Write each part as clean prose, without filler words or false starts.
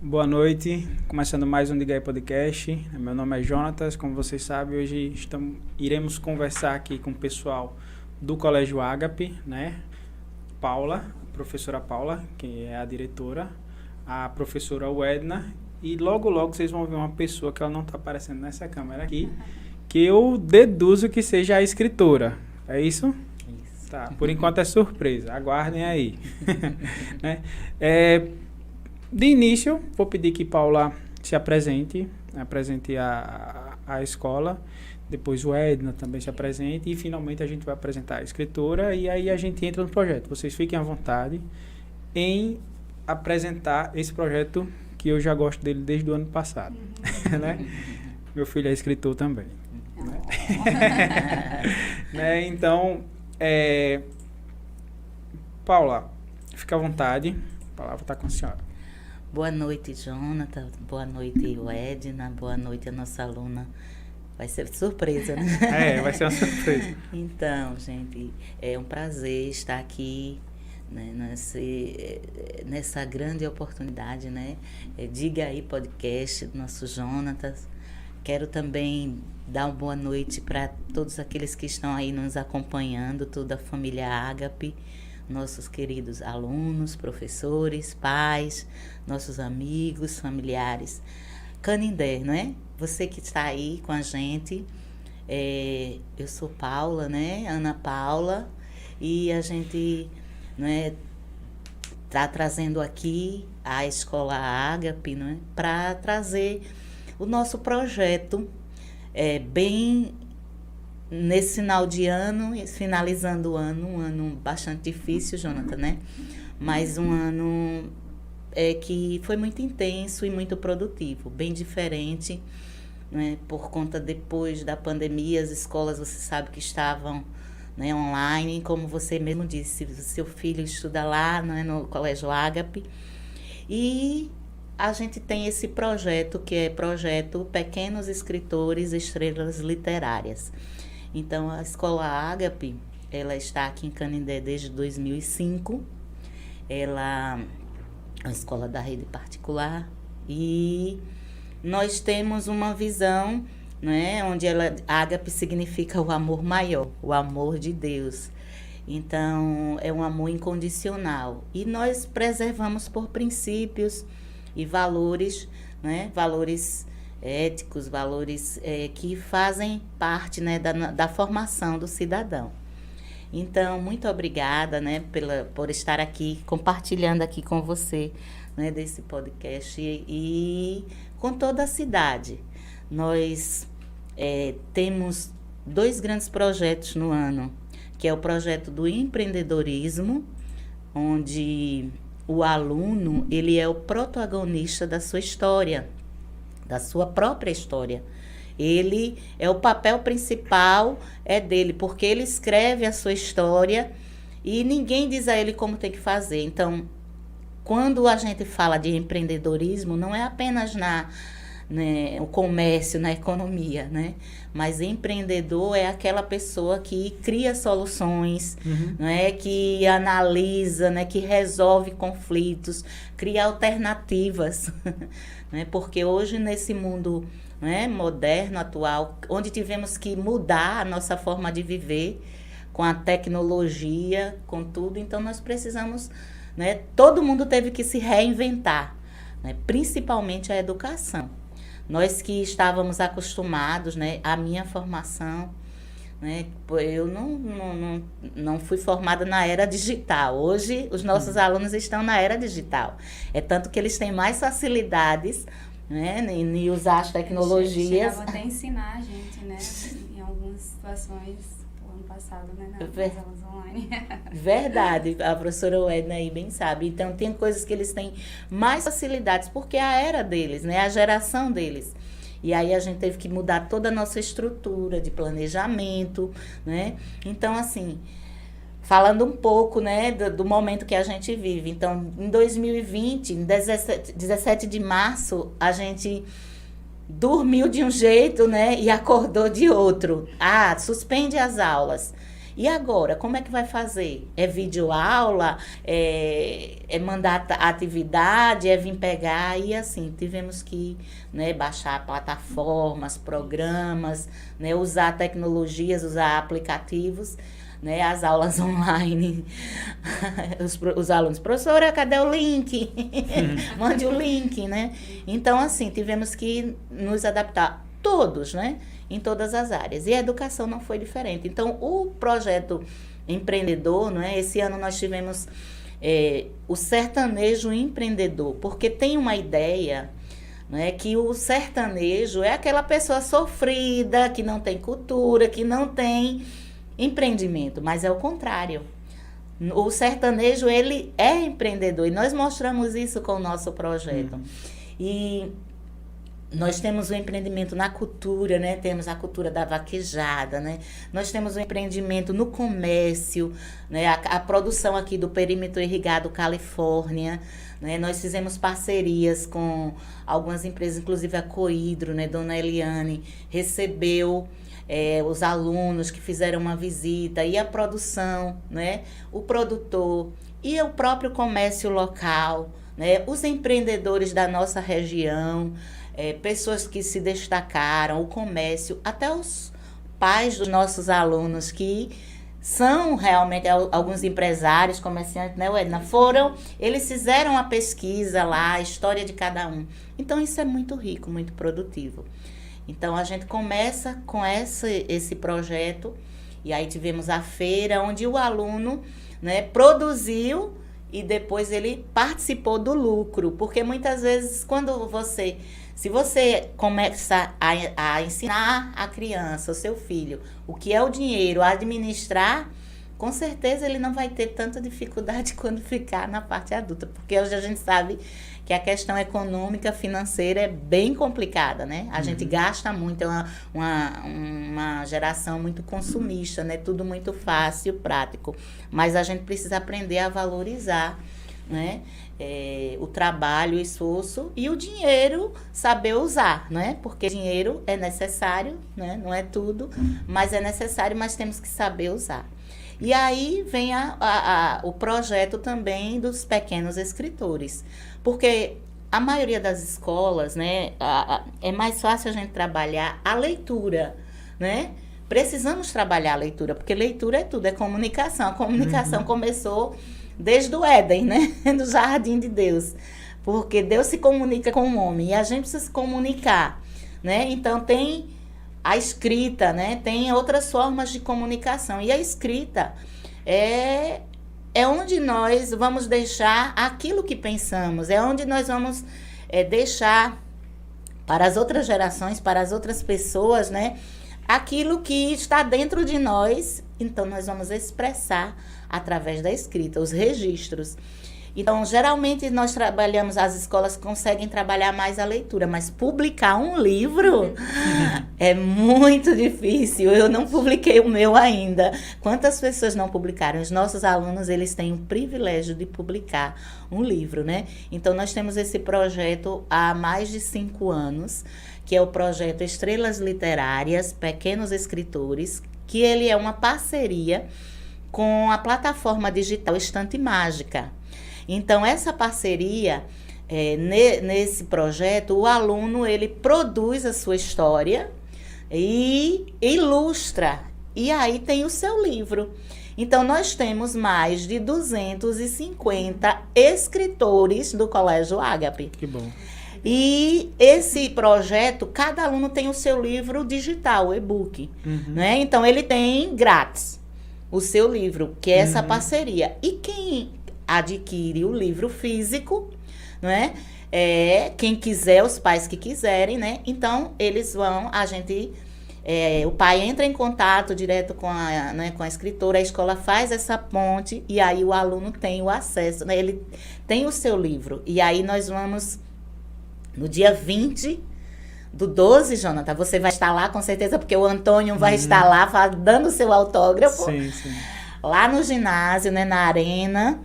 Boa noite, começando mais um Diga aí Podcast. Meu nome é Jonatas, como vocês sabem, hoje iremos conversar aqui com o pessoal do Colégio Ágape, né? Paula, a professora Paula, que é a diretora, a professora Edna, e logo vocês vão ver uma pessoa que ela não está aparecendo nessa câmera aqui, que eu deduzo que seja a escritora. É isso? Isso. Tá, por enquanto é surpresa, aguardem aí. Né? De início, vou pedir que Paula se apresente a escola, depois o Edna também se apresente e finalmente a gente vai apresentar a escritora e aí a gente entra no projeto. Vocês fiquem à vontade em apresentar esse projeto que eu já gosto dele desde o ano passado. Né? Meu filho é escritor também. Né? Então, Paula, fica à vontade, a palavra está com a senhora. Boa noite, Jonathan. Boa noite, Edna. Boa noite, a nossa aluna. Vai ser surpresa, né? Vai ser uma surpresa. Então, gente, é um prazer estar aqui, né, nessa grande oportunidade, né? Diga aí podcast do nosso Jonatas. Quero também dar uma boa noite para todos aqueles que estão aí nos acompanhando, toda a família Ágape, nossos queridos alunos, professores, pais, nossos amigos, familiares. Canindé, não é? Você que está aí com a gente, eu sou Paula, né? Ana Paula, e a gente, né, está trazendo aqui a Escola Ágape, não é? Para trazer o nosso projeto bem nesse final de ano, finalizando o ano, um ano bastante difícil, Jonathan, né? Mas um ano que foi muito intenso e muito produtivo, bem diferente, né? Por conta depois da pandemia, as escolas, você sabe que estavam, né, online, como você mesmo disse, seu filho estuda lá, né, no Colégio Ágape, e a gente tem esse projeto que é projeto Pequenos Escritores Estrelas Literárias. Então, a Escola Ágape, ela está aqui em Canindé desde 2005. Ela é uma escola da rede particular e nós temos uma visão, né, onde Ágape significa o amor maior, o amor de Deus. Então, é um amor incondicional. E nós preservamos por princípios e valores, né, valores éticos, valores que fazem parte, né, da formação do cidadão. Então, muito obrigada, né, por estar aqui, compartilhando aqui com você, né, desse podcast e com toda a cidade. Nós temos 2 grandes projetos no ano, que é o projeto do empreendedorismo, onde o aluno, ele é o protagonista da sua história, da sua própria história. Ele é o papel principal, dele, porque ele escreve a sua história e ninguém diz a ele como tem que fazer. Então, quando a gente fala de empreendedorismo, não é apenas o comércio, na economia, né? Mas empreendedor é aquela pessoa que cria soluções, né? Que analisa, né? Que resolve conflitos, cria alternativas, né? Porque hoje nesse mundo, né, moderno, atual, onde tivemos que mudar a nossa forma de viver com a tecnologia, com tudo, então nós precisamos, né? Todo mundo teve que se reinventar, né? Principalmente a educação. Nós que estávamos acostumados, né, a minha formação, né, eu não fui formada na era digital. Hoje, os nossos alunos estão na era digital. É tanto que eles têm mais facilidades, né, em usar as tecnologias. Chegava até a ensinar a gente, né, em algumas situações, o ano passado, né, nas aulas online. Verdade, a professora Edna aí bem sabe. Então, tem coisas que eles têm mais facilidades, porque é a era deles, né, a geração deles. E aí a gente teve que mudar toda a nossa estrutura de planejamento, né? Então, assim, falando um pouco, né, do momento que a gente vive. Então, em 2020, em 17 de março, a gente dormiu de um jeito, né, e acordou de outro. Suspende as aulas. E agora, como é que vai fazer? É videoaula? É mandar atividade? É vir pegar? E assim, tivemos que, né, baixar plataformas, programas, né, usar tecnologias, usar aplicativos, né, as aulas online. Os alunos, professora, cadê o link? Mande o link, né? Então, assim, tivemos que nos adaptar, todos, né? Em todas as áreas. E a educação não foi diferente. Então, o projeto empreendedor, não é? Esse ano nós tivemos o sertanejo empreendedor, porque tem uma ideia, não é, que o sertanejo é aquela pessoa sofrida, que não tem cultura, que não tem empreendimento, mas é o contrário. O sertanejo, ele é empreendedor, e nós mostramos isso com o nosso projeto. E nós temos o empreendimento na cultura, né? Temos a cultura da vaquejada, né? Nós temos o empreendimento no comércio, né? A produção aqui do Perímetro Irrigado Califórnia, né? Nós fizemos parcerias com algumas empresas, inclusive a Cohidro, né? Dona Eliane recebeu os alunos que fizeram uma visita, e a produção, né? O produtor e o próprio comércio local, né? Os empreendedores da nossa região, pessoas que se destacaram, o comércio, até os pais dos nossos alunos, que são realmente alguns empresários, comerciantes, né, Edna? Eles fizeram a pesquisa lá, a história de cada um. Então, isso é muito rico, muito produtivo. Então, a gente começa com esse projeto, e aí tivemos a feira, onde o aluno, né, produziu e depois ele participou do lucro. Porque muitas vezes, se você começa a ensinar a criança, o seu filho, o que é o dinheiro, a administrar, com certeza ele não vai ter tanta dificuldade quando ficar na parte adulta, porque hoje a gente sabe que a questão econômica, financeira é bem complicada, né? A gente gasta muito, é uma geração muito consumista, né? Tudo muito fácil, prático, mas a gente precisa aprender a valorizar, né? O trabalho, o esforço e o dinheiro, saber usar, né? Porque dinheiro é necessário, né? Não é tudo, mas é necessário, mas temos que saber usar. E aí vem o projeto também dos pequenos escritores, porque a maioria das escolas, né, é mais fácil a gente trabalhar a leitura, né? Precisamos trabalhar a leitura, porque leitura é tudo, é comunicação. A comunicação começou desde o Éden, né? Do jardim de Deus. Porque Deus se comunica com o homem e a gente precisa se comunicar, né? Então tem a escrita, né? Tem outras formas de comunicação. E a escrita é onde nós vamos deixar aquilo que pensamos, é onde nós vamos deixar para as outras gerações, para as outras pessoas, né? Aquilo que está dentro de nós. Então, nós vamos expressar através da escrita, os registros. Então, geralmente, nós trabalhamos, as escolas conseguem trabalhar mais a leitura, mas publicar um livro é muito difícil. Eu não publiquei o meu ainda. Quantas pessoas não publicaram? Os nossos alunos, eles têm o privilégio de publicar um livro, né? Então, nós temos esse projeto há mais de 5 anos, que é o projeto Estrelas Literárias, Pequenos Escritores, que ele é uma parceria com a plataforma digital Estante Mágica. Então, essa parceria, nesse projeto, o aluno, ele produz a sua história e ilustra. E aí tem o seu livro. Então, nós temos mais de 250 escritores do Colégio Ágape. Que bom. E esse projeto, cada aluno tem o seu livro digital, o e-book. Né? Então, ele tem grátis o seu livro, que é essa parceria. E quem adquire o livro físico, não é? Quem quiser, os pais que quiserem, né? Então, eles vão, o pai entra em contato direto com a escritora, a escola faz essa ponte e aí o aluno tem o acesso, né? Ele tem o seu livro. E aí nós vamos, no dia 20 do 12, Jonathan, você vai estar lá com certeza, porque o Antônio vai estar lá dando o seu autógrafo. Sim, sim. Lá no ginásio, né, na arena.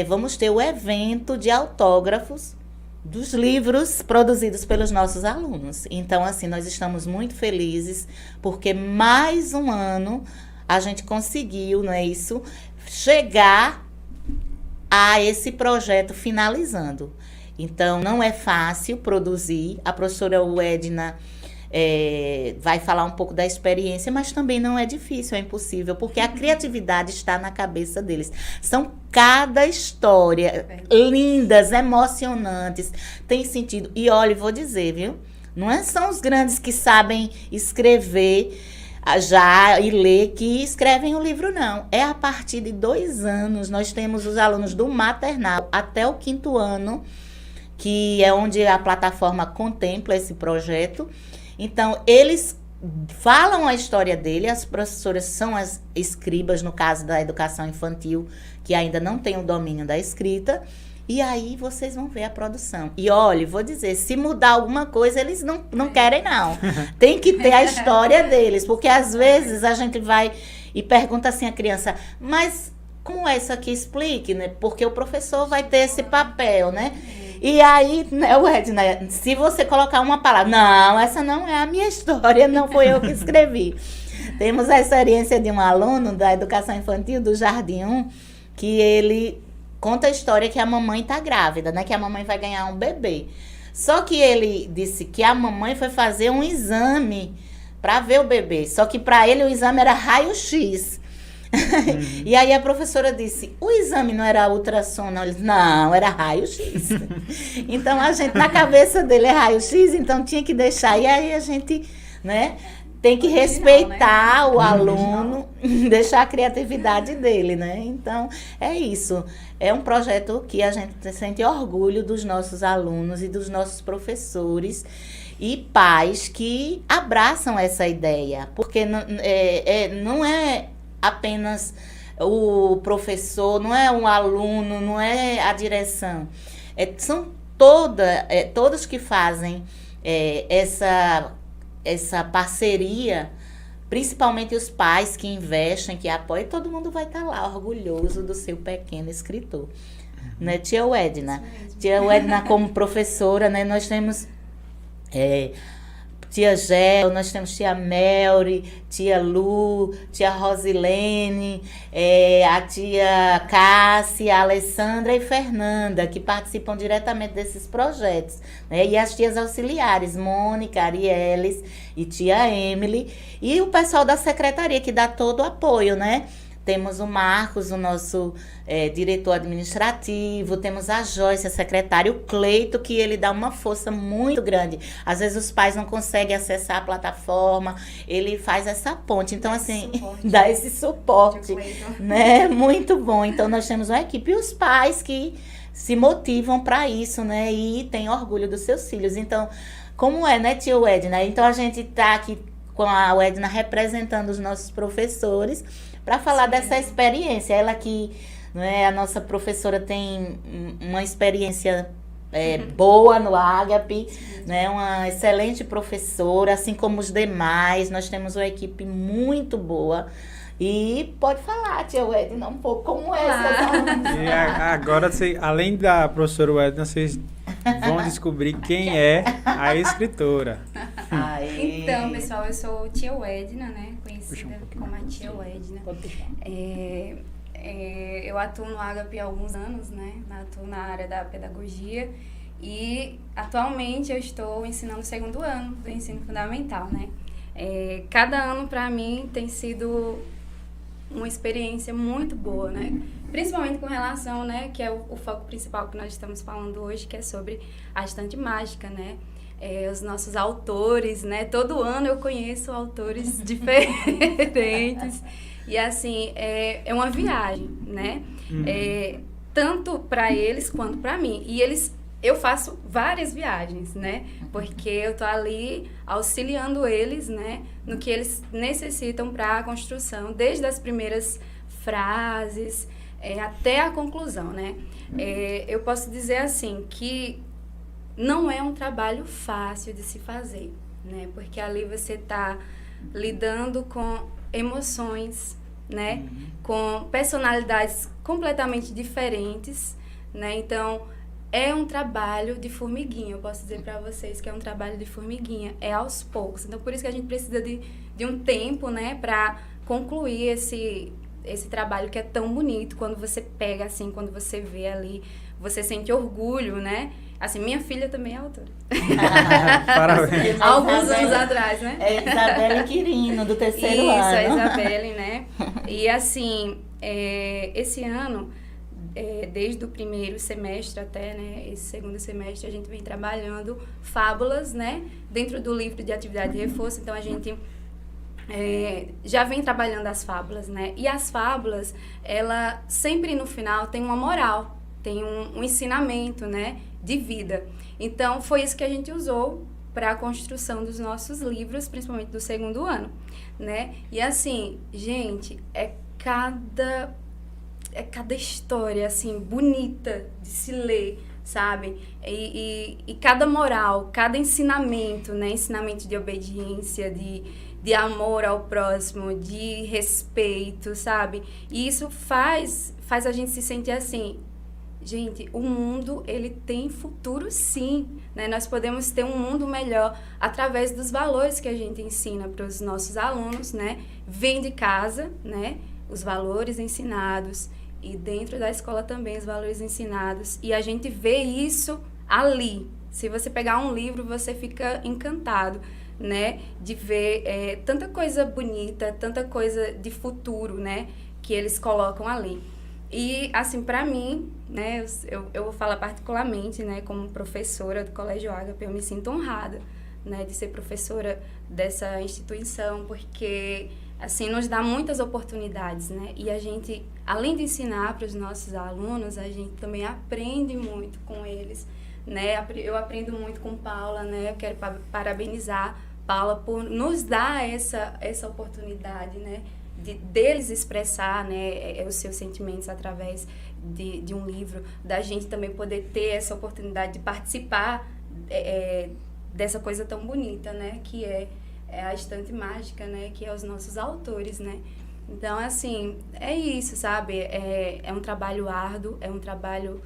Vamos ter o evento de autógrafos dos livros produzidos pelos nossos alunos. Então, assim, nós estamos muito felizes, porque mais um ano a gente conseguiu, não é isso, chegar a esse projeto finalizando. Então, não é fácil produzir. A professora Edna vai falar um pouco da experiência, mas também não é difícil, é impossível, porque a criatividade está na cabeça deles. São cada história lindas, emocionantes, tem sentido. E olha, vou dizer, viu? Não são os grandes que sabem escrever já e ler que escrevem o livro, não. É a partir de 2 anos, nós temos os alunos do maternal até o 5º ano, que é onde a plataforma contempla esse projeto. Então, eles falam a história dele, as professoras são as escribas, no caso da educação infantil, que ainda não tem o domínio da escrita, e aí vocês vão ver a produção. E olha, vou dizer, se mudar alguma coisa, eles não querem, não. Tem que ter a história deles, porque às vezes a gente vai e pergunta assim à criança, mas como é isso aqui? Explique, né? Porque o professor vai ter esse papel, né? E aí, né, Edna, se você colocar uma palavra, não, essa não é a minha história, não foi eu que escrevi. Temos a experiência de um aluno da educação infantil do Jardim 1, que ele conta a história que a mamãe está grávida, né? Que a mamãe vai ganhar um bebê. Só que ele disse que a mamãe foi fazer um exame para ver o bebê. Só que para ele o exame era raio-x. E aí a professora disse, o exame não era ultrassom, não? Ele disse, não, era raio-x. Então a gente, na cabeça dele é raio-x, então tinha que deixar. E aí a gente, né, tem que respeitar o aluno, deixar a criatividade dele, né? Então é isso. É um projeto que a gente sente orgulho dos nossos alunos e dos nossos professores e pais que abraçam essa ideia, porque não é apenas o professor, não é um aluno, não é a direção. São todos que fazem essa parceria, principalmente os pais que investem, que apoiam, todo mundo vai estar lá orgulhoso do seu pequeno escritor. Né, tia Edna? Tia Edna como professora, né, nós temos tia Gel, nós temos tia Melry, tia Lu, tia Rosilene, a tia Cássia, a Alessandra e Fernanda, que participam diretamente desses projetos, né? E as tias auxiliares, Mônica, Arieles e tia Emily, e o pessoal da secretaria, que dá todo o apoio, né? Temos o Marcos, o nosso diretor administrativo, temos a Joyce, a secretária, o Cleito, que ele dá uma força muito grande. Às vezes os pais não conseguem acessar a plataforma, ele faz essa ponte. Então, assim, dá esse suporte, né? Muito bom. Então, nós temos uma equipe e os pais que se motivam para isso, né? E têm orgulho dos seus filhos. Então, como é, né, tia Edna? Então, a gente está aqui com a Edna representando os nossos professores para falar dessa experiência. Ela que, né, a nossa professora tem uma experiência boa no Ágape, né, uma excelente professora, assim como os demais. Nós temos uma equipe muito boa. E pode falar, tia Edna, um pouco como E agora, além da professora Edna, vocês vão descobrir quem é a escritora. Então, pessoal, eu sou tia Edna, né? Conhecida como a tia Edna. Eu atuo no Ágape há alguns anos, né? Atuo na área da pedagogia e atualmente eu estou ensinando o 2º ano do ensino fundamental, né? Cada ano para mim tem sido uma experiência muito boa, né? Principalmente com relação, né, que é o foco principal que nós estamos falando hoje, que é sobre a estante mágica, né? Os nossos autores, né? Todo ano eu conheço autores diferentes e assim é uma viagem, né? Tanto para eles quanto para mim. E eu faço várias viagens, né? Porque eu tô ali auxiliando eles, né, no que eles necessitam para a construção, desde as primeiras frases até a conclusão, né? Eu posso dizer assim que não é um trabalho fácil de se fazer, né? Porque ali você está lidando com emoções, né? Com personalidades completamente diferentes, né? Então, é um trabalho de formiguinha. Eu posso dizer para vocês que é um trabalho de formiguinha, é aos poucos. Então, por isso que a gente precisa de um tempo, né, para concluir esse trabalho que é tão bonito. Quando você pega, assim, quando você vê ali, você sente orgulho, né? Assim, minha filha também é autora. Parabéns. Alguns anos atrás, né? É Isabelle Quirino, do terceiro ano. Isso, a Isabelle, né? E assim, esse ano, desde o primeiro semestre até, né, esse segundo semestre, a gente vem trabalhando fábulas, né? Dentro do livro de atividade de reforço. Então, a gente já vem trabalhando as fábulas, né? E as fábulas, ela sempre no final tem uma moral, tem um ensinamento, né, de vida. Então, foi isso que a gente usou para a construção dos nossos livros, principalmente do segundo ano, né? E assim, gente, cada história, assim, bonita de se ler, sabe? E cada moral, cada ensinamento, né? Ensinamento de obediência, de amor ao próximo, de respeito, sabe? E isso faz a gente se sentir assim, gente, o mundo, ele tem futuro sim, né? Nós podemos ter um mundo melhor através dos valores que a gente ensina para os nossos alunos, né? Vem de casa, né? Os valores ensinados e dentro da escola também os valores ensinados. E a gente vê isso ali. Se você pegar um livro, você fica encantado, né? De ver tanta coisa bonita, tanta coisa de futuro, né? Que eles colocam ali. E, assim, para mim, né, eu vou falar particularmente, né, como professora do Colégio Ágape, eu me sinto honrada, né, de ser professora dessa instituição, porque, assim, nos dá muitas oportunidades, né, e a gente, além de ensinar para os nossos alunos, a gente também aprende muito com eles, né, eu aprendo muito com Paula, né, eu quero parabenizar Paula por nos dar essa oportunidade, né, deles expressar, né, os seus sentimentos através de um livro, da gente também poder ter essa oportunidade de participar dessa coisa tão bonita, né, que é a Estante Mágica, né, que é os nossos autores, né. Então, assim, é isso, sabe, é um trabalho árduo, é um trabalho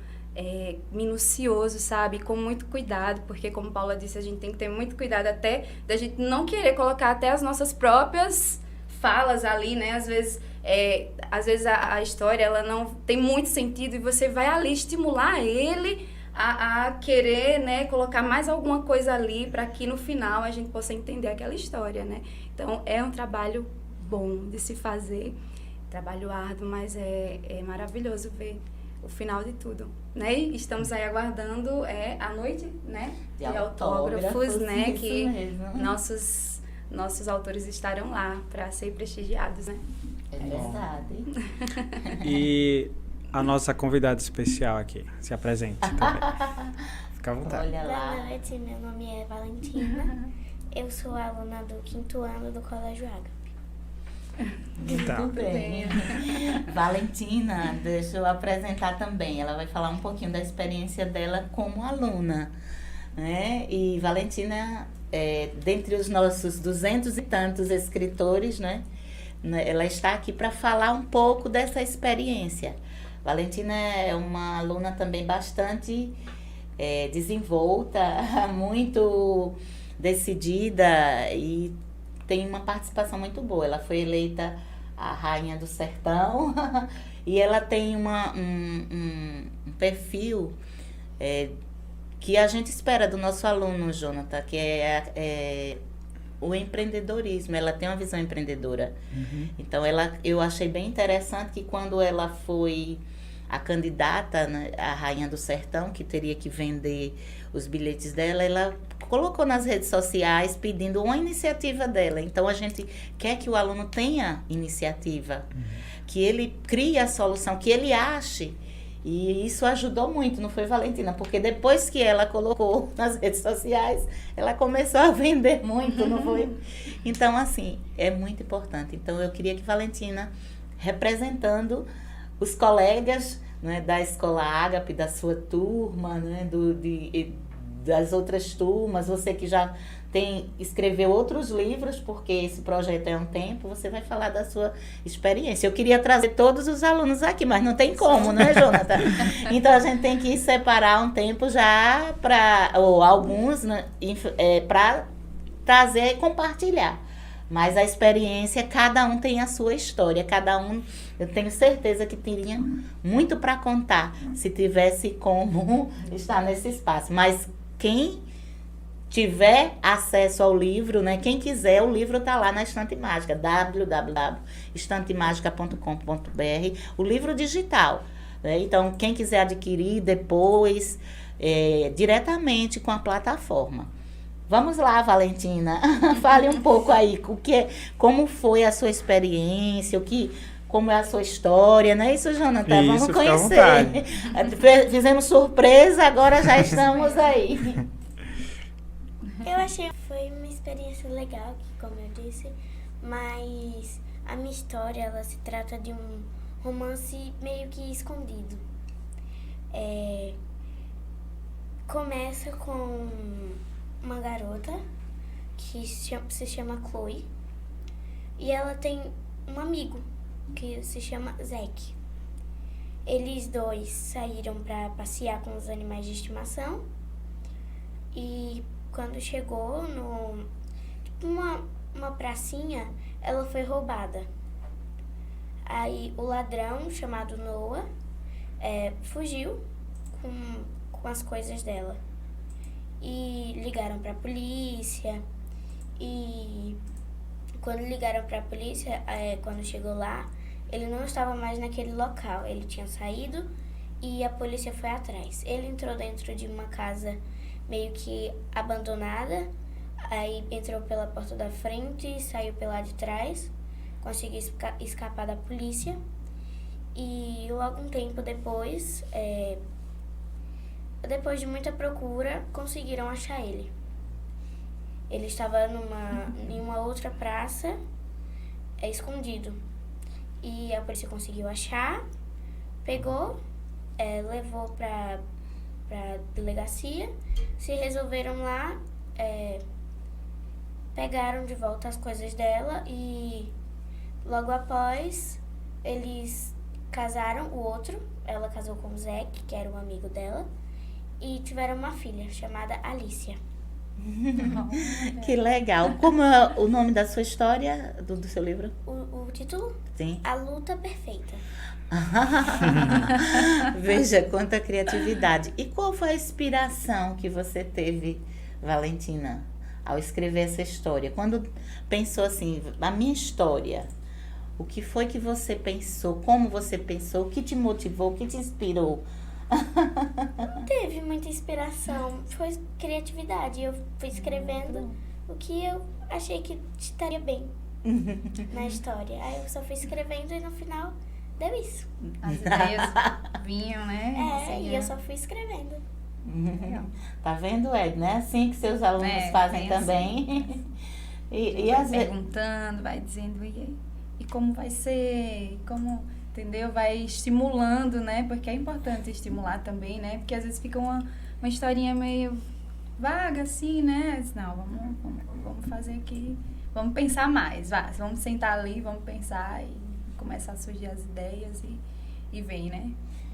minucioso, sabe, com muito cuidado, porque, como Paula disse, a gente tem que ter muito cuidado até da gente não querer colocar até as nossas próprias falas ali, né? Às vezes a história, ela não tem muito sentido e você vai ali estimular ele a querer, né, colocar mais alguma coisa ali para que no final a gente possa entender aquela história, né? Então, é um trabalho bom de se fazer, trabalho árduo, mas é maravilhoso ver o final de tudo, né? E estamos aí aguardando a noite, né, de autógrafos, né, que mesmo. Nossos autores estarão lá para ser prestigiados, né? É verdade. E a nossa convidada especial aqui, se apresente também. Fica à vontade. Olha lá. Boa noite, meu nome é Valentina. Eu sou aluna do 5º ano do Colégio Ágape. Muito bem. Valentina, deixa eu apresentar também. Ela vai falar um pouquinho da experiência dela como aluna, né? E Valentina, dentre os nossos 200 e tantos escritores, né? Ela está aqui para falar um pouco dessa experiência. Valentina é uma aluna também bastante desenvolta, muito decidida e tem uma participação muito boa. Ela foi eleita a Rainha do Sertão e ela tem um perfil que a gente espera do nosso aluno, Jonathan, que é o empreendedorismo. Ela tem uma visão empreendedora. Uhum. Então, eu achei bem interessante que quando ela foi a candidata, né, a Rainha do Sertão, que teria que vender os bilhetes dela, ela colocou nas redes sociais pedindo uma iniciativa dela. Então, a gente quer que o aluno tenha iniciativa, que ele crie a solução, que ele ache. E isso ajudou muito, não foi, Valentina? Porque depois que ela colocou nas redes sociais, ela começou a vender muito, não foi? Então, assim, é muito importante. Então, eu queria que Valentina, representando os colegas, né, da Escola Ágape, da sua turma, né, das outras turmas, você que já escreveu outros livros, porque esse projeto é um tempo, você vai falar da sua experiência. Eu queria trazer todos os alunos aqui, mas não tem como, né, Jonathan? Então, a gente tem que separar um tempo já ou alguns, né, para trazer e compartilhar. Mas a experiência, cada um tem a sua história, cada um, eu tenho certeza que teria muito para contar, se tivesse como estar nesse espaço. Mas quem tiver acesso ao livro, né? Quem quiser, o livro está lá na Estante Mágica, www.estantemágica.com.br, o livro digital. Né? Então, quem quiser adquirir depois, diretamente com a plataforma. Vamos lá, Valentina, fale um pouco aí, como foi a sua experiência, como é a sua história, não é isso, Jonathan? Isso, vamos conhecer. Fizemos surpresa, agora já estamos aí. Eu achei que foi uma experiência legal, como eu disse, mas a minha história, ela se trata de um romance meio que escondido. Começa com uma garota que se chama Chloe e ela tem um amigo que se chama Zack. Eles dois saíram para passear com os animais de estimação e quando chegou uma pracinha, ela foi roubada. Aí o ladrão, chamado Noah, fugiu com as coisas dela. E ligaram para a polícia. E quando ligaram para a polícia, quando chegou lá, ele não estava mais naquele local. Ele tinha saído e a polícia foi atrás. Ele entrou dentro de uma casa meio que abandonada, aí entrou pela porta da frente, saiu pela de trás, conseguiu escapar da polícia e logo um tempo depois, depois de muita procura, conseguiram achar ele. Ele estava em uma outra praça, escondido, e a polícia conseguiu achar, pegou, levou para delegacia, se resolveram lá, pegaram de volta as coisas dela e logo após eles casaram, ela casou com o Zack, que era um amigo dela, e tiveram uma filha chamada Alicia. Que legal. Como é o nome da sua história, do seu livro? O título? Sim. A Luta Perfeita. Veja quanta criatividade. E qual foi a inspiração que você teve, Valentina, ao escrever essa história? Quando pensou assim, a minha história, o que foi que você pensou? Como você pensou? O que te motivou? O que te inspirou? Não teve muita inspiração, foi criatividade. Eu fui escrevendo o que eu achei que estaria bem na história. Aí eu só fui escrevendo e no final deu isso. As ideias vinham, né? E eu só fui escrevendo. Tá vendo, Ed? Não é assim que seus alunos fazem também? Assim. E vai às vezes... perguntando, vai dizendo, e como vai ser, como, entendeu? Vai estimulando, né? Porque é importante estimular também, né? Porque às vezes fica uma historinha meio vaga, assim, né? Não, vamos fazer aqui, vamos pensar mais, vamos sentar ali, vamos pensar e começar a surgir as ideias e vem, né?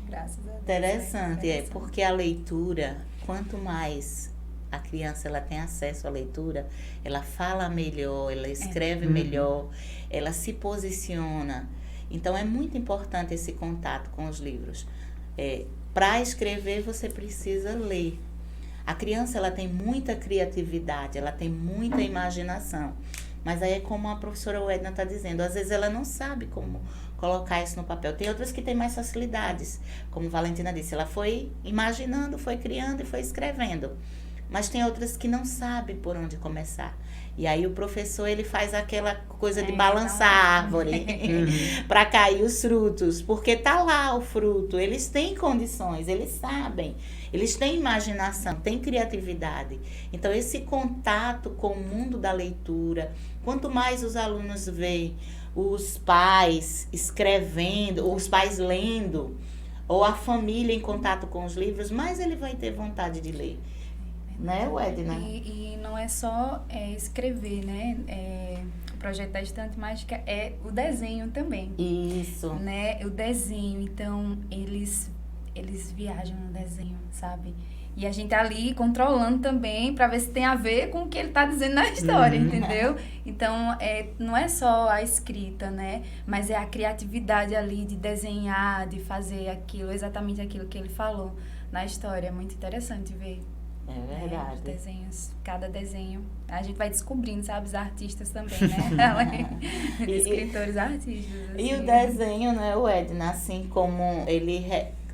Graças a Deus. Interessante, porque a leitura, quanto mais a criança ela tem acesso à leitura, ela fala melhor, ela escreve melhor, ela se posiciona. Então, é muito importante esse contato com os livros. Para escrever, você precisa ler. A criança ela tem muita criatividade, ela tem muita imaginação. Mas aí é como a professora Edna está dizendo, às vezes ela não sabe como colocar isso no papel. Tem outras que têm mais facilidades, como a Valentina disse, ela foi imaginando, foi criando e foi escrevendo. Mas tem outras que não sabem por onde começar. E aí o professor ele faz aquela coisa de balançar a árvore para cair os frutos, porque tá lá o fruto, eles têm condições, eles sabem, eles têm imaginação, têm criatividade. Então esse contato com o mundo da leitura, quanto mais os alunos veem os pais escrevendo, os pais lendo, ou a família em contato com os livros, mais ele vai ter vontade de ler. né, Edna? E não é só escrever, né? O projeto da Estante Mágica é o desenho também. Isso. Né? O desenho, então eles viajam no desenho, sabe? E a gente ali controlando também para ver se tem a ver com o que ele tá dizendo na história, entendeu? Então, não é só a escrita, né? Mas é a criatividade ali de desenhar, de fazer exatamente aquilo que ele falou na história. É muito interessante ver. É verdade. Os desenhos, cada desenho. A gente vai descobrindo, sabe? Os artistas também, né? Escritores, artistas. Assim. E o desenho, né, Edna? Assim como ele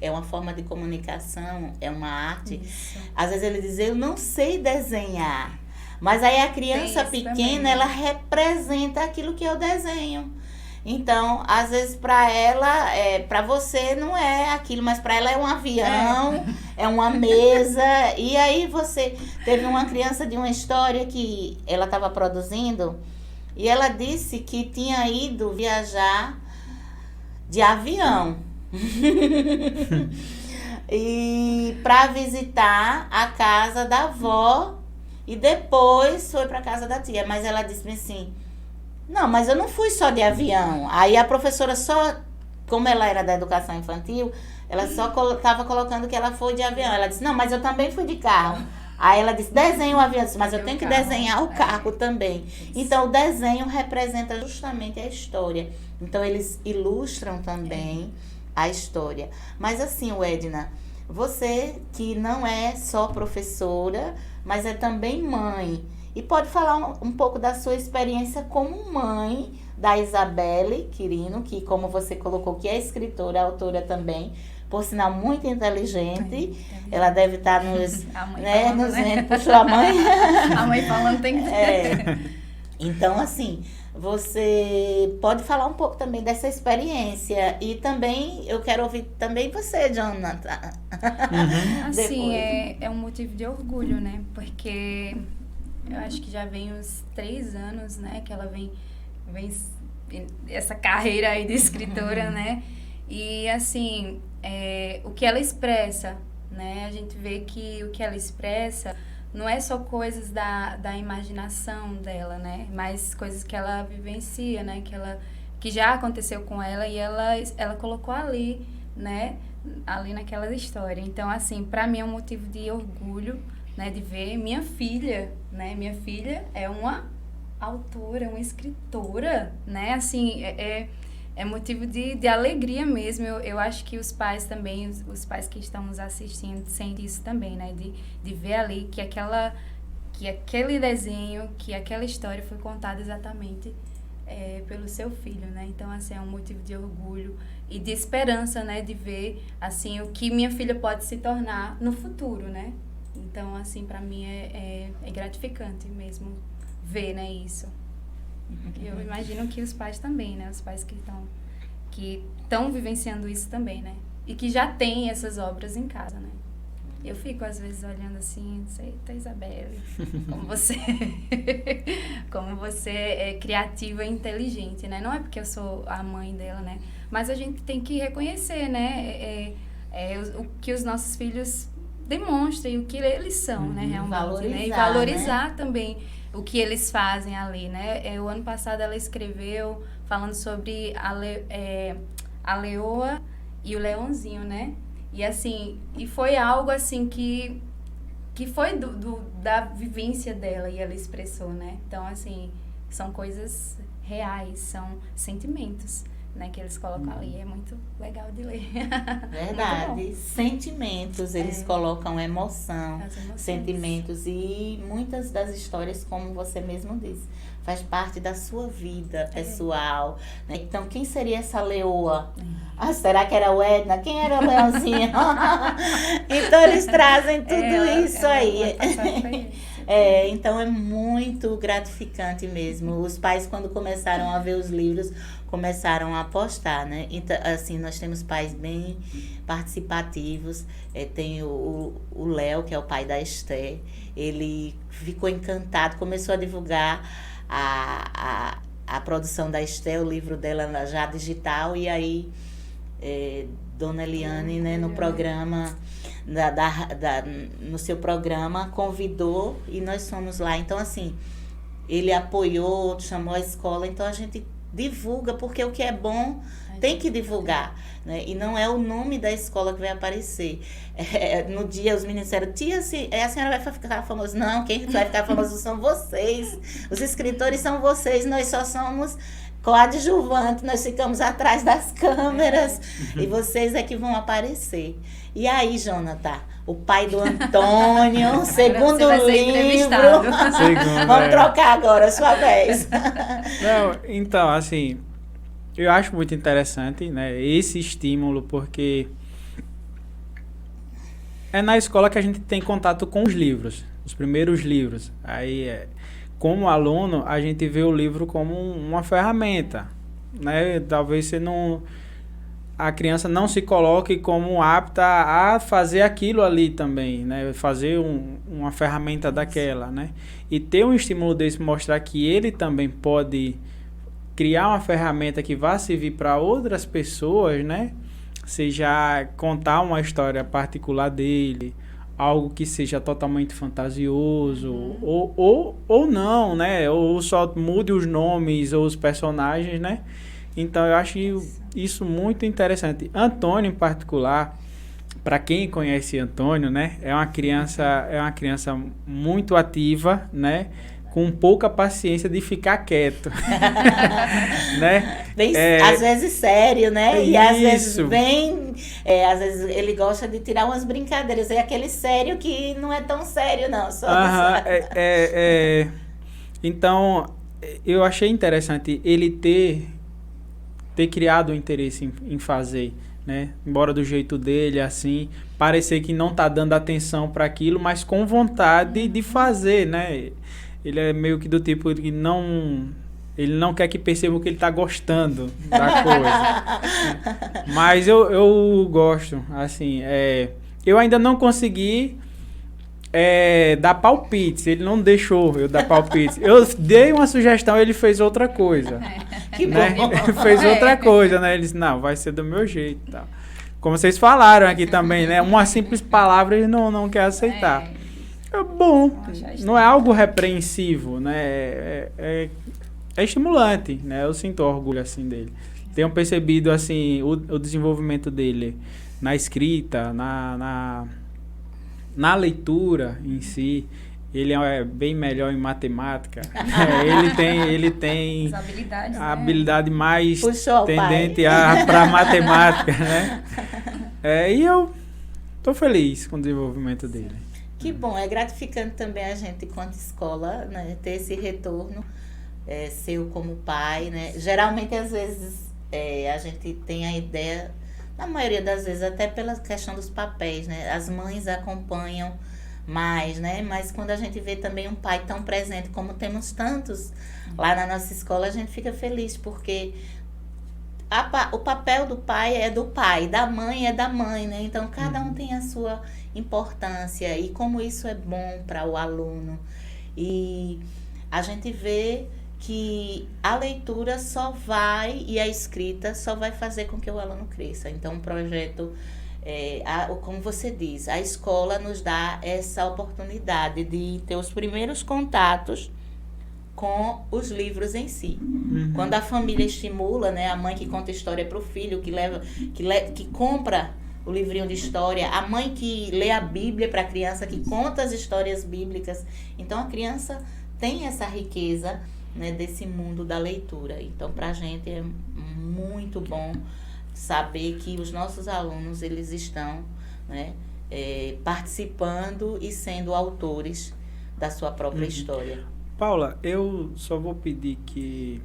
é uma forma de comunicação, é uma arte. Isso. Às vezes ele diz, eu não sei desenhar. Mas aí a criança pequena, também. Ela representa aquilo que é o desenho. Então, às vezes para ela, para você não é aquilo, mas para ela é um avião, é uma mesa. E aí você teve uma criança de uma história que ela estava produzindo e ela disse que tinha ido viajar de avião. E para visitar a casa da avó e depois foi para casa da tia, mas ela disse assim, não, mas eu não fui só de avião. Aí a professora como ela era da educação infantil, ela só estava colocando que ela foi de avião. Ela disse, não, mas eu também fui de carro. Aí ela disse, desenha o avião. Eu disse, mas eu tenho que desenhar o carro também. Então o desenho representa justamente a história. Então eles ilustram também a história. Mas assim, Edna, você que não é só professora, mas é também mãe, e pode falar um pouco da sua experiência como mãe da Isabelle Quirino, que como você colocou, que é escritora, autora também, por sinal muito inteligente. Ela deve estar nos vendo, puxou a mãe. A mãe falando tem que Então, assim, você pode falar um pouco também dessa experiência. E também, eu quero ouvir também você, Jonathan. Assim, é um motivo de orgulho, né? Porque eu acho que já vem uns 3 anos, né? Que ela vem essa carreira aí de escritora, né? E, assim, o que ela expressa, né? A gente vê que o que ela expressa não é só coisas da imaginação dela, né? Mas coisas que ela vivencia, né? Que já aconteceu com ela e ela colocou ali, né? Ali naquela história. Então, assim, para mim é um motivo de orgulho, né? De ver minha filha, né? Minha filha é uma autora, uma escritora, né? Assim, é motivo de alegria mesmo. Eu acho que os pais também, os pais que estão nos assistindo, sentem isso também, né? De ver ali que aquele desenho, que aquela história foi contada exatamente pelo seu filho, né? Então, assim, é um motivo de orgulho e de esperança, né? De ver, assim, o que minha filha pode se tornar no futuro, né? Então, assim, para mim é gratificante mesmo ver, né, isso. Eu imagino que os pais também, né? Os pais que estão vivenciando isso também, né? E que já têm essas obras em casa, né? Eu fico, às vezes, olhando assim, eita, Isabelle, como você é criativa e inteligente, né? Não é porque eu sou a mãe dela, né? Mas a gente tem que reconhecer, né? O que os nossos filhos demonstram e o que eles são, né? Realmente, né? E valorizar, né? Também o que eles fazem ali, né? O ano passado ela escreveu falando sobre a leoa e o leãozinho, né? E assim, foi algo assim que foi da vivência dela e ela expressou, né? Então, assim, são coisas reais, são sentimentos, né, que eles colocam ali. É muito legal de ler. Verdade. Sentimentos, eles colocam emoção, sentimentos. E muitas das histórias, como você mesmo disse, faz parte da sua vida pessoal. Né? Então, quem seria essa leoa? Será que era o Edna? Quem era o leãozinho? Então, eles trazem tudo isso aí. Então, é muito gratificante mesmo. Os pais, quando começaram a ver os livros, começaram a apostar, né? Então, assim, nós temos pais bem participativos. Tem o Léo, que é o pai da Esther. Ele ficou encantado, começou a divulgar a produção da Esther, o livro dela já digital. E aí, Dona Eliane, né, no programa no seu programa, convidou e nós fomos lá. Então, assim, ele apoiou, chamou a escola, então a gente divulga, porque o que é bom tem que divulgar, né? E não é o nome da escola que vai aparecer. No dia os meninos disseram, tia, a senhora vai ficar famosa. Não, quem vai ficar famoso são vocês. Os escritores são vocês, nós só somos coadjuvantes, nós ficamos atrás das câmeras e vocês é que vão aparecer. E aí, Jonathan, o pai do Antônio, segundo livro. Vamos trocar agora a sua vez. Não, então, assim, eu acho muito interessante, né, esse estímulo, porque é na escola que a gente tem contato com os livros, os primeiros livros. Aí, como aluno, a gente vê o livro como uma ferramenta, né? Talvez a criança não se coloque como apta a fazer aquilo ali também, né? Fazer uma ferramenta daquela, né? E ter um estímulo desse, mostrar que ele também pode criar uma ferramenta que vá servir para outras pessoas, né? Seja contar uma história particular dele, algo que seja totalmente fantasioso, ou não, né? Ou só mude os nomes ou os personagens, né? Então, eu acho isso muito interessante. Antônio, em particular, para quem conhece Antônio, né? É uma criança muito ativa, né? Com pouca paciência de ficar quieto. Né? Bem, às vezes sério, né? E às vezes bem... às vezes ele gosta de tirar umas brincadeiras. É aquele sério que não é tão sério, não. Então, eu achei interessante ele ter criado o interesse em fazer, né? Embora do jeito dele, assim, parecer que não tá dando atenção para aquilo, mas com vontade de fazer, né? Ele é meio que do tipo que ele não quer que percebam que ele tá gostando da coisa. Mas eu gosto, assim, eu ainda não consegui dar palpites, ele não deixou eu dar palpites. Eu dei uma sugestão, ele fez outra coisa. Que né? bom. Fez outra coisa, né? Ele disse, não, vai ser do meu jeito e tal. Como vocês falaram aqui também, né? Uma simples palavra ele não quer aceitar. É bom, não é algo repreensivo, né? É estimulante, né? Eu sinto orgulho, assim, dele. Tenho percebido, assim, o desenvolvimento dele na escrita, na leitura em si. Ele é bem melhor em matemática. Ele tem as habilidades, a habilidade mais Puxou tendente para matemática, né? E eu tô feliz com o desenvolvimento dele. Que bom, é gratificante também a gente, enquanto escola, né, ter esse retorno seu como pai, né? Geralmente, às vezes, a gente tem a ideia, na maioria das vezes, até pela questão dos papéis, né? As mães acompanham mais, né? Mas quando a gente vê também um pai tão presente, como temos tantos lá na nossa escola, a gente fica feliz, porque o papel do pai é do pai, da mãe é da mãe, né? Então, cada um tem a sua importância e como isso é bom para o aluno. E a gente vê que a leitura e a escrita só vai fazer com que o aluno cresça. Então, o projeto, como você diz, a escola nos dá essa oportunidade de ter os primeiros contatos com os livros em si. Quando a família estimula, né, a mãe que conta história para o filho, que compra o livrinho de história, a mãe que lê a Bíblia para a criança, que conta as histórias bíblicas. Então, a criança tem essa riqueza, né, desse mundo da leitura. Então, para a gente é muito bom saber que os nossos alunos, eles estão, né, participando e sendo autores da sua própria história. Paula, eu só vou pedir que,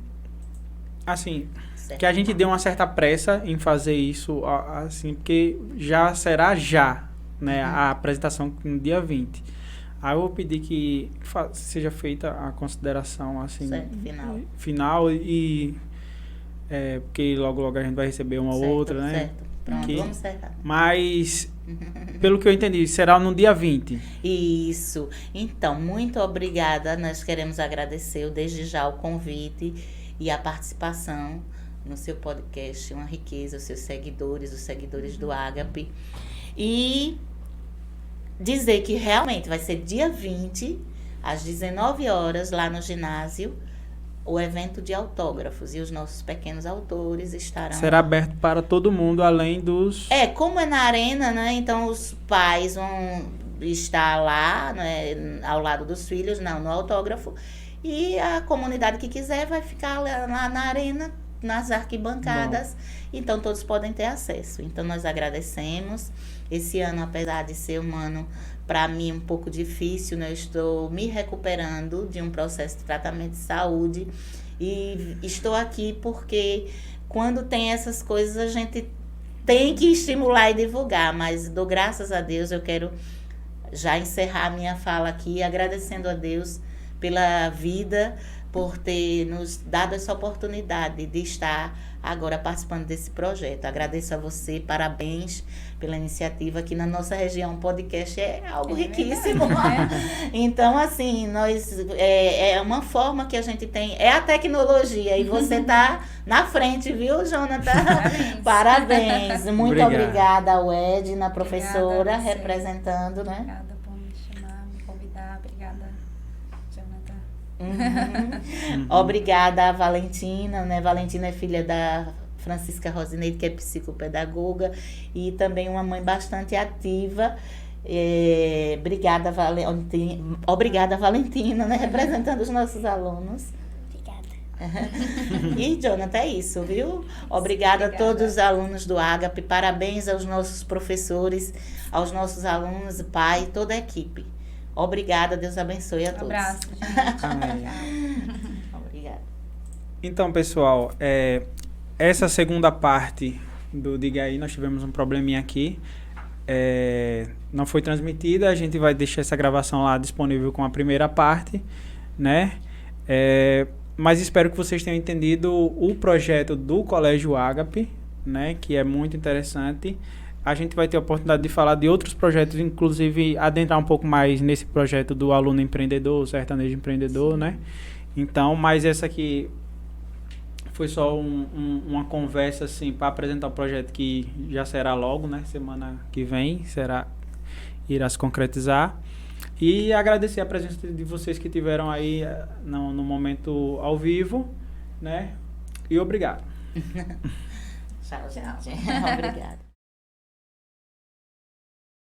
assim, que a gente dê uma certa pressa em fazer isso, assim, porque já, né, a apresentação no dia 20. Aí eu vou pedir que seja feita a consideração, assim, certo, final e porque logo a gente vai receber uma outra, né? Certo. Pronto, vamos acertar. Mas, pelo que eu entendi, será no dia 20. Isso. Então, muito obrigada. Nós queremos agradecer desde já o convite e a participação no seu podcast, uma riqueza, os seus seguidores, os seguidores do Ágape. E dizer que realmente vai ser dia 20, às 19 horas, lá no ginásio, o evento de autógrafos. E os nossos pequenos autores estarão... Será aberto para todo mundo, além dos... Como é na arena, né? Então os pais vão estar lá, né, ao lado dos filhos, no autógrafo. E a comunidade que quiser vai ficar lá na arena, nas arquibancadas. Bom. Então todos podem ter acesso. Então nós agradecemos. Esse ano, apesar de ser um ano, para mim, um pouco difícil, né? Eu estou me recuperando de um processo de tratamento de saúde. E estou aqui porque quando tem essas coisas a gente tem que estimular e divulgar. Mas dou graças a Deus, eu quero já encerrar a minha fala aqui agradecendo a Deus pela vida, por ter nos dado essa oportunidade de estar agora participando desse projeto. Agradeço a você, parabéns pela iniciativa. Aqui na nossa região, o podcast é algo riquíssimo. Então, assim, é uma forma que a gente tem, é a tecnologia, e você está na frente, viu, Jonathan? Parabéns. Muito obrigada ao Edna, professora, representando, né? Obrigada por me chamar, me convidar. Obrigada, Jonathan. Obrigada a Valentina, né? Valentina é filha da Francisca Rosineide, que é psicopedagoga e também uma mãe bastante ativa. Obrigada, Valentina, né? Representando os nossos alunos. Obrigada. E, Jonathan, é isso, viu? Obrigada a todos os alunos do Ágape. Parabéns aos nossos professores, aos nossos alunos, pai, toda a equipe. Obrigada, Deus abençoe a todos. Um abraço, gente. Amém. Obrigada. Então, pessoal, essa segunda parte do Diga Aí, nós tivemos um probleminha aqui. Não foi transmitida, a gente vai deixar essa gravação lá disponível com a primeira parte, né? Mas espero que vocês tenham entendido o projeto do Colégio Ágape, né? Que é muito interessante. A gente vai ter a oportunidade de falar de outros projetos, inclusive adentrar um pouco mais nesse projeto do aluno empreendedor, o sertanejo empreendedor, sim, né? Então, mas essa aqui foi só uma conversa, assim, para apresentar o projeto que já será logo, né? Semana que vem irá se concretizar. E agradecer a presença de vocês que tiveram aí no momento ao vivo, né? E obrigado. Tchau, gente. Obrigada.